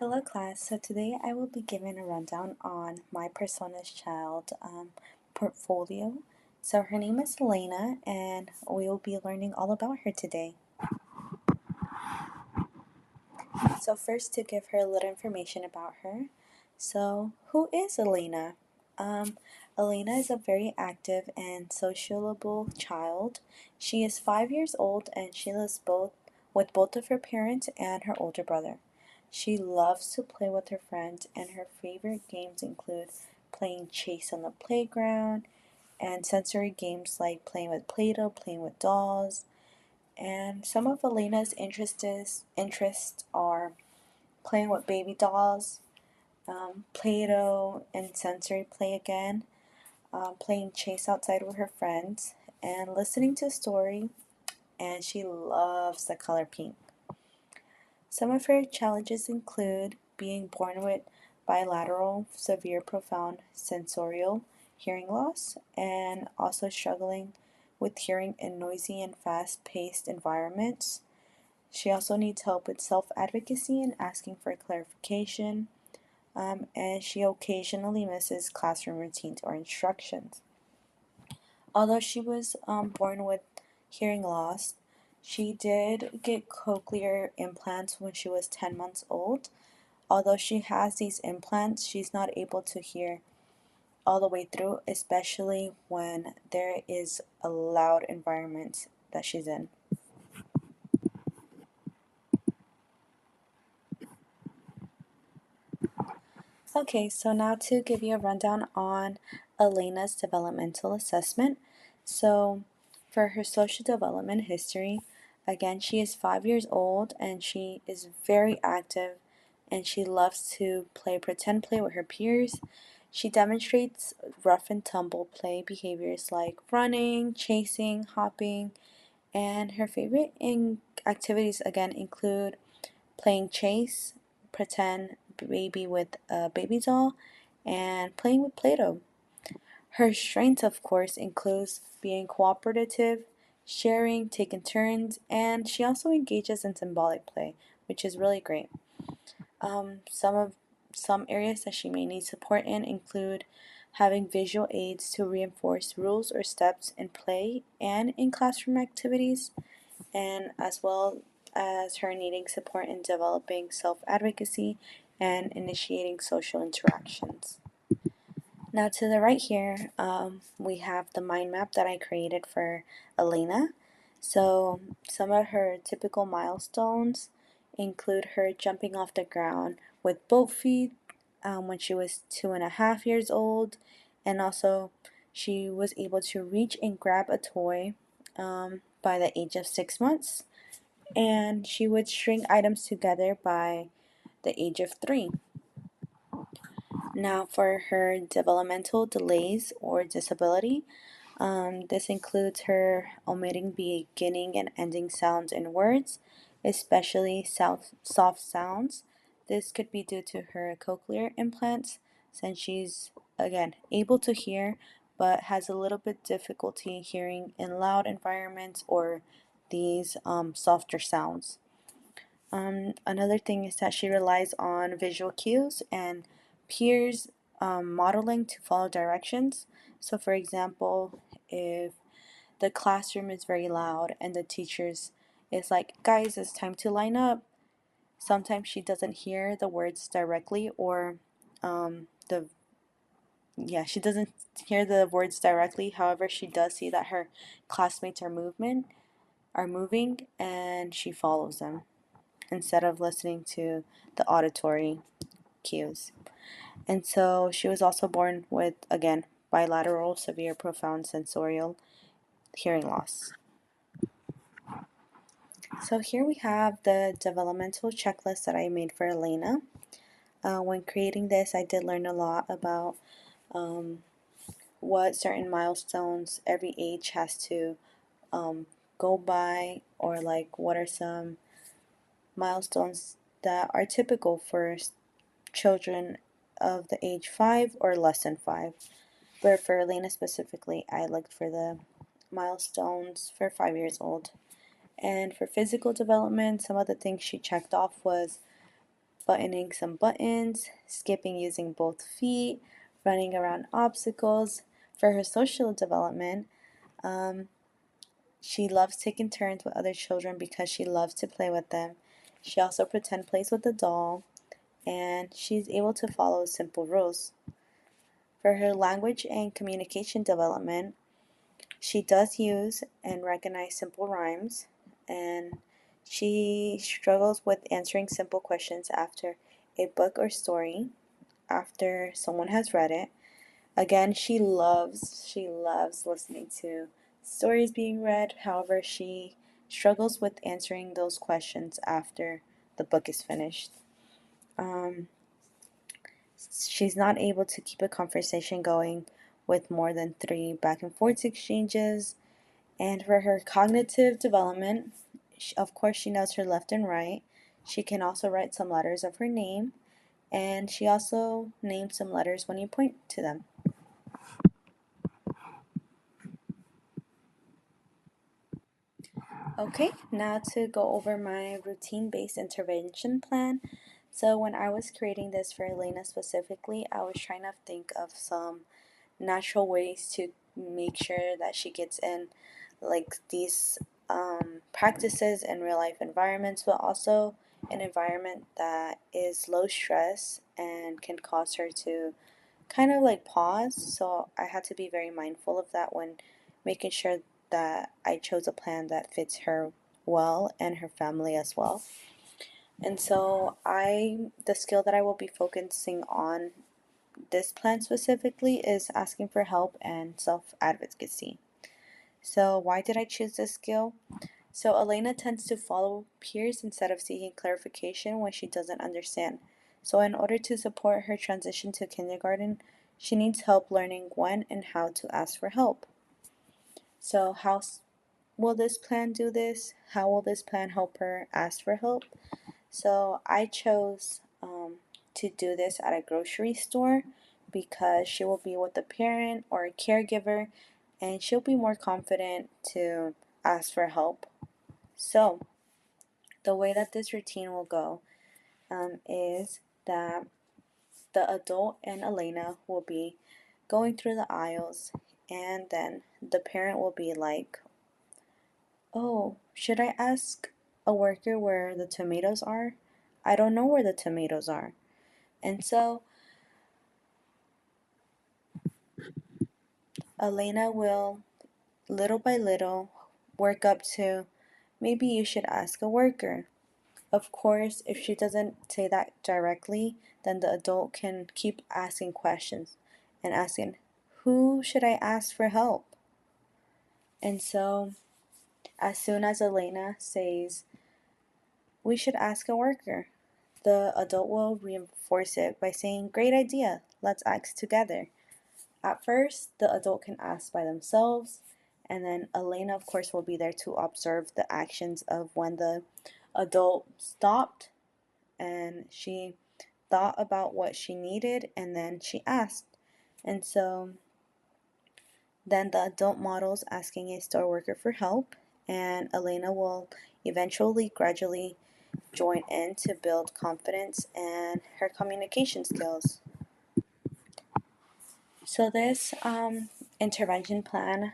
Hello class, so today I will be giving a rundown on my Persona's Child portfolio. So her name is Alaina and we will be learning all about her today. So first to give her a little information about her. So who is Alaina? Um, Alaina is a very active and sociable child. She is 5 years old and she lives with both of her parents and her older brother. She loves to play with her friends and her favorite games include playing chase on the playground and sensory games like playing with Play-Doh, playing with dolls. And some of Alaina's interests are playing with baby dolls, Play-Doh and sensory play again, playing chase outside with her friends, and listening to a story, and she loves the color pink. Some of her challenges include being born with bilateral, severe, profound sensorial hearing loss, and also struggling with hearing in noisy and fast paced environments. She also needs help with self advocacy and asking for clarification, and she occasionally misses classroom routines or instructions. Although she was born with hearing loss, she did get cochlear implants when she was 10 months old. Although she has these implants, she's not able to hear all the way through, especially when there is a loud environment that she's in. Okay, so now to give you a rundown on Alaina's developmental assessment. So, for her social development history, again, she is 5 years old and she is very active and she loves to play pretend play with her peers. She demonstrates rough and tumble play behaviors like running, chasing, hopping, and her favorite activities again include playing chase, pretend baby with a baby doll, and playing with Play Doh. Her strengths, of course, includes being cooperative, sharing, taking turns, and she also engages in symbolic play, which is really great. Um, some of some areas that she may need support in include having visual aids to reinforce rules or steps in play and in classroom activities, and as well as her needing support in developing self advocacy and initiating social interactions. Now, to the right here, we have the mind map that I created for Alaina. So, some of her typical milestones include her jumping off the ground with both feet when she was 2.5 years old, and also she was able to reach and grab a toy by the age of 6 months, and she would string items together by the age of 3. Now, for her developmental delays or disability, this includes her omitting beginning and ending sounds in words, especially soft sounds. This could be due to her cochlear implants, since she's, again, able to hear but has a little bit difficulty hearing in loud environments or these softer sounds. Another thing is that she relies on visual cues and peers modeling to follow directions. So, for example, if the classroom is very loud and the teachers is like, guys, it's time to line up. Sometimes she doesn't hear the words directly, or the she doesn't hear the words directly. However, she does see that her classmates are moving, and she follows them instead of listening to the auditory cues. And so she was also born with, again, bilateral severe profound sensorial hearing loss. So here we have the developmental checklist that I made for Alaina. When creating this, I did learn a lot about what certain milestones every age has to go by, or like what are some milestones that are typical for children of the age 5 or less than 5. But for Alaina specifically, I looked for the milestones for 5 years old. And for physical development, some of the things she checked off was buttoning some buttons, skipping using both feet, running around obstacles. For her social development, um, she loves taking turns with other children because she loves to play with them. She also pretend plays with the doll, and she's able to follow simple rules. For her language and communication development, she does use and recognize simple rhymes, and she struggles with answering simple questions after a book or story after someone has read it. Again, she loves listening to stories being read. However, she struggles with answering those questions after the book is finished. Um, she's not able to keep a conversation going with more than three back and forth exchanges. And for her cognitive development, of course, she knows her left and right. She can also write some letters of her name, and she also names some letters when you point to them. Okay, now to go over my routine-based intervention plan. So when I was creating this for Alaina specifically, I was trying to think of some natural ways to make sure that she gets in like these practices in real life environments, but also an environment that is low stress and can cause her to kind of like pause. So I had to be very mindful of that when making sure that I chose a plan that fits her well and her family as well. And so the skill that I will be focusing on this plan specifically is asking for help and self advocacy. So, why did I choose this skill? So, Alaina tends to follow peers instead of seeking clarification when she doesn't understand. So, in order to support her transition to kindergarten, she needs help learning when and how to ask for help. So, how will this plan do this? How will this plan help her ask for help? So I chose to do this at a grocery store because she will be with a parent or a caregiver and she'll be more confident to ask for help. So the way that this routine will go is that the adult and Alaina will be going through the aisles, and then the parent will be like, "Oh, should I ask a worker where the tomatoes are? I don't know where the tomatoes are." And so Alaina will, little by little, work up to maybe you should ask a worker. Of course, if she doesn't say that directly, then the adult can keep asking questions and asking, who should I ask for help? And so, as soon as Alaina says, we should ask a worker, the adult will reinforce it by saying, great idea, let's ask together. At first, the adult can ask by themselves, and then Alaina, of course, will be there to observe the actions of when the adult stopped and she thought about what she needed and then she asked. And so then the adult models asking a store worker for help, and Alaina will eventually gradually join in to build confidence and her communication skills. So, this intervention plan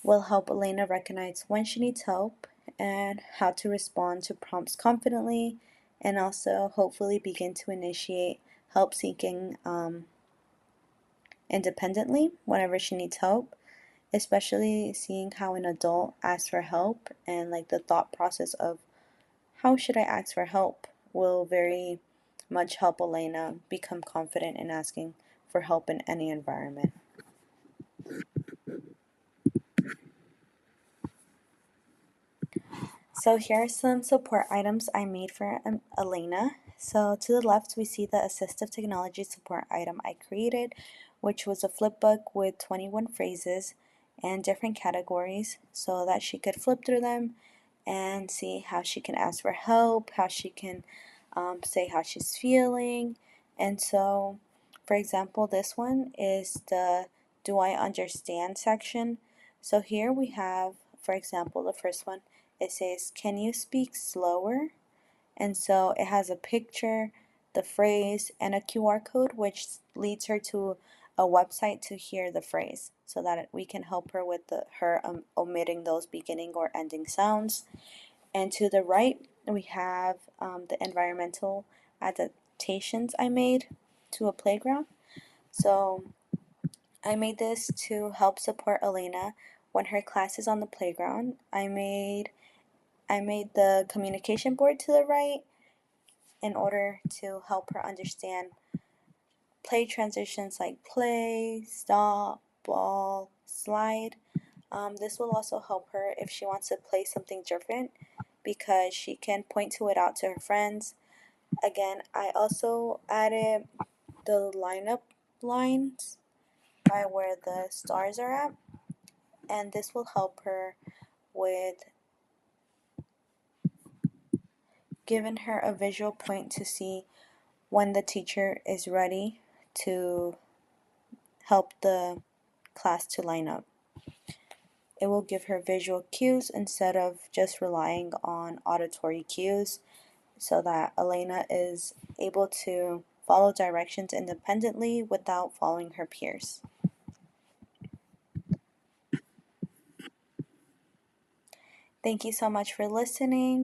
will help Alaina recognize when she needs help and how to respond to prompts confidently, and also hopefully begin to initiate help seeking independently whenever she needs help, especially seeing how an adult asks for help and like the thought process of how should I ask for help will very much help Alaina become confident in asking for help in any environment. So here are some support items I made for Alaina. So to the left, we see the assistive technology support item I created, which was a flip book with 21 phrases and different categories so that she could flip through them and see how she can ask for help, how she can say how she's feeling. And so, for example, this one is the Do I Understand section. So here we have, for example, the first one, it says, can you speak slower? And so it has a picture, the phrase, and a QR code, which leads her to a website to hear the phrase so that we can help her with her omitting those beginning or ending sounds. And to the right, we have the environmental adaptations I made to a playground. So I made this to help support Alaina when her class is on the playground. I made the communication board to the right in order to help her understand play transitions like play, stop, ball, slide. This will also help her if she wants to play something different because she can point to it out to her friends. Again, I also added the lineup lines by where the stars are at, and this will help her with giving her a visual point to see when the teacher is ready to help the class to line up. It will give her visual cues instead of just relying on auditory cues so that Alaina is able to follow directions independently without following her peers. Thank you so much for listening.